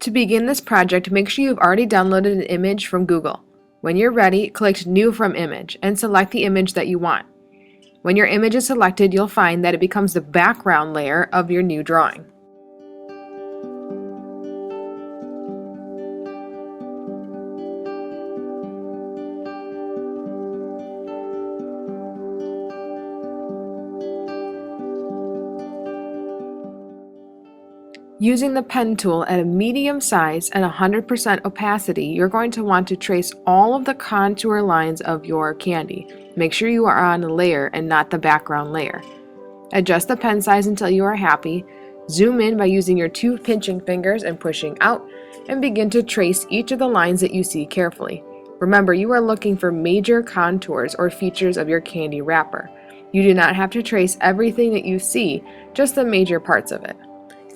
To begin this project, make sure you've already downloaded an image from Google. When you're ready, click New from Image and select the image that you want. When your image is selected, you'll find that it becomes the background layer of your new drawing. Using the pen tool at a medium size and 100% opacity, you're going to want to trace all of the contour lines of your candy. Make sure you are on a layer and not the background layer. Adjust the pen size until you are happy. Zoom in by using your two pinching fingers and pushing out, and begin to trace each of the lines that you see carefully. Remember, you are looking for major contours or features of your candy wrapper. You do not have to trace everything that you see, just the major parts of it.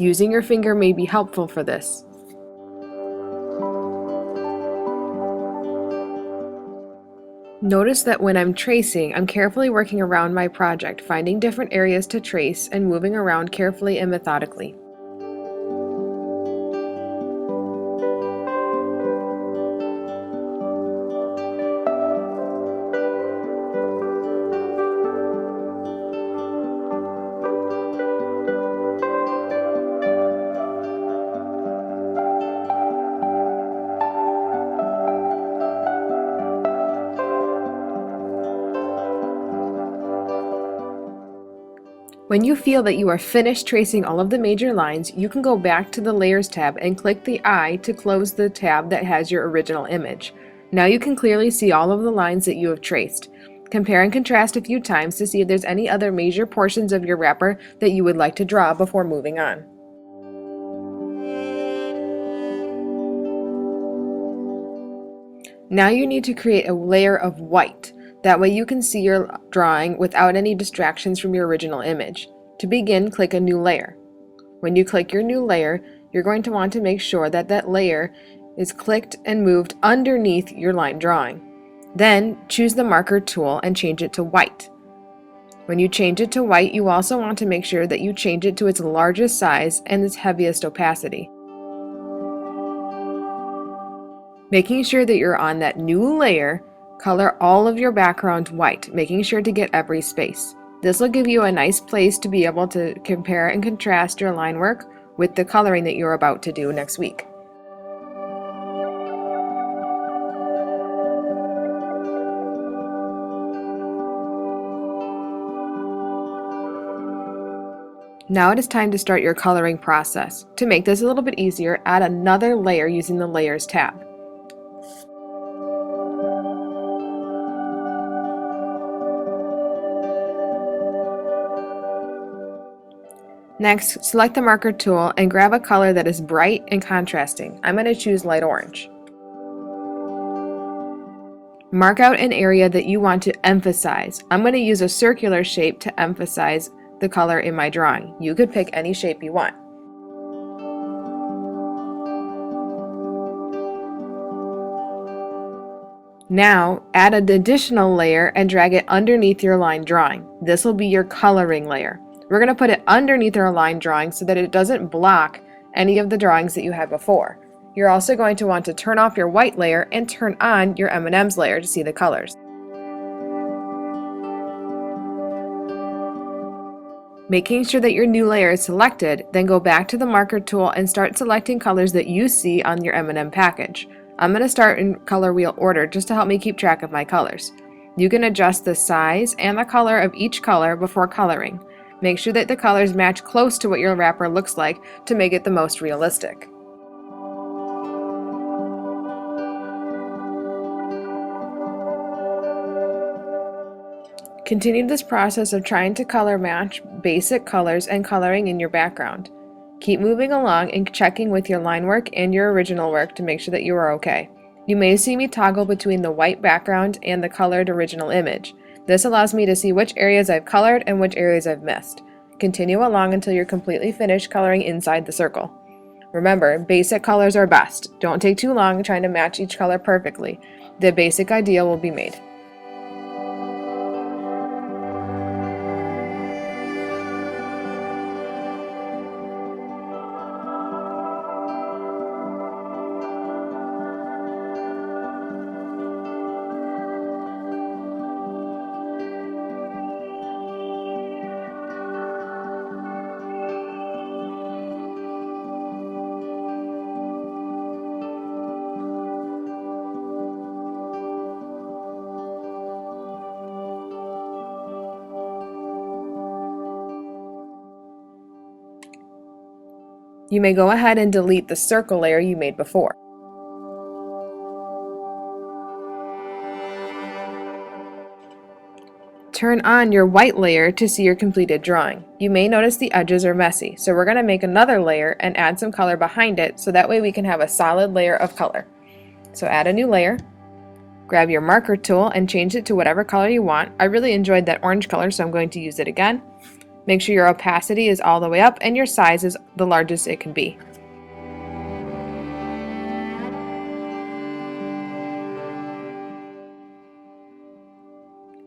Using your finger may be helpful for this. Notice that when I'm tracing, I'm carefully working around my project, finding different areas to trace and moving around carefully and methodically. When you feel that you are finished tracing all of the major lines, you can go back to the Layers tab and click the I to close the tab that has your original image. Now you can clearly see all of the lines that you have traced. Compare and contrast a few times to see if there's any other major portions of your wrapper that you would like to draw before moving on. Now you need to create a layer of white. That way you can see your drawing without any distractions from your original image. To begin, click a new layer. When you click your new layer, you're going to want to make sure that that layer is clicked and moved underneath your line drawing. Then choose the marker tool and change it to white. When you change it to white, you also want to make sure that you change it to its largest size and its heaviest opacity. Making sure that you're on that new layer, color all of your background white, making sure to get every space. This will give you a nice place to be able to compare and contrast your line work with the coloring that you're about to do next week. Now it is time to start your coloring process. To make this a little bit easier, add another layer using the Layers tab. Next, select the marker tool and grab a color that is bright and contrasting. I'm going to choose light orange. Mark out an area that you want to emphasize. I'm going to use a circular shape to emphasize the color in my drawing. You could pick any shape you want. Now, add an additional layer and drag it underneath your line drawing. This will be your coloring layer. We're going to put it underneath our line drawing so that it doesn't block any of the drawings that you had before. You're also going to want to turn off your white layer and turn on your M&M's layer to see the colors. Making sure that your new layer is selected, then go back to the marker tool and start selecting colors that you see on your M&M package. I'm going to start in color wheel order just to help me keep track of my colors. You can adjust the size and the color of each color before coloring. Make sure that the colors match close to what your wrapper looks like to make it the most realistic. Continue this process of trying to color match basic colors and coloring in your background. Keep moving along and checking with your line work and your original work to make sure that you are okay. You may see me toggle between the white background and the colored original image. This allows me to see which areas I've colored and which areas I've missed. Continue along until you're completely finished coloring inside the circle. Remember, basic colors are best. Don't take too long trying to match each color perfectly. The basic idea will be made. You may go ahead and delete the circle layer you made before. Turn on your white layer to see your completed drawing. You may notice the edges are messy, so we're going to make another layer and add some color behind it so that way we can have a solid layer of color. So add a new layer, grab your marker tool and change it to whatever color you want. I really enjoyed that orange color, so I'm going to use it again. Make sure your opacity is all the way up and your size is the largest it can be.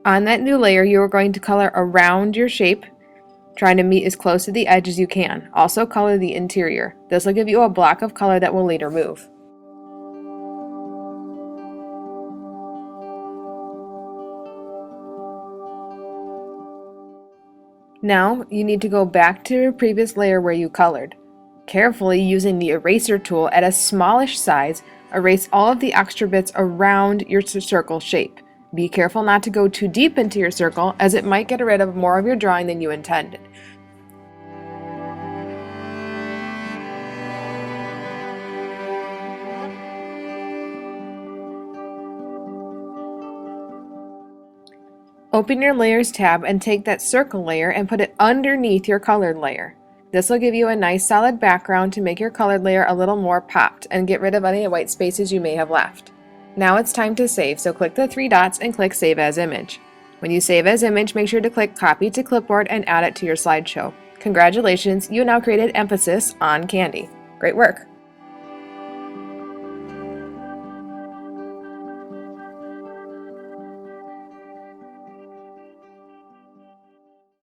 On that new layer, you are going to color around your shape, trying to meet as close to the edge as you can. Also color the interior. This will give you a block of color that will later move. Now, you need to go back to your previous layer where you colored. Carefully, using the eraser tool at a smallish size, erase all of the extra bits around your circle shape. Be careful not to go too deep into your circle, as it might get rid of more of your drawing than you intended. Open your Layers tab and take that circle layer and put it underneath your colored layer. This will give you a nice solid background to make your colored layer a little more popped and get rid of any white spaces you may have left. Now it's time to save, so click the three dots and click Save as Image. When you save as image, make sure to click Copy to Clipboard and add it to your slideshow. Congratulations, you now created emphasis on candy. Great work!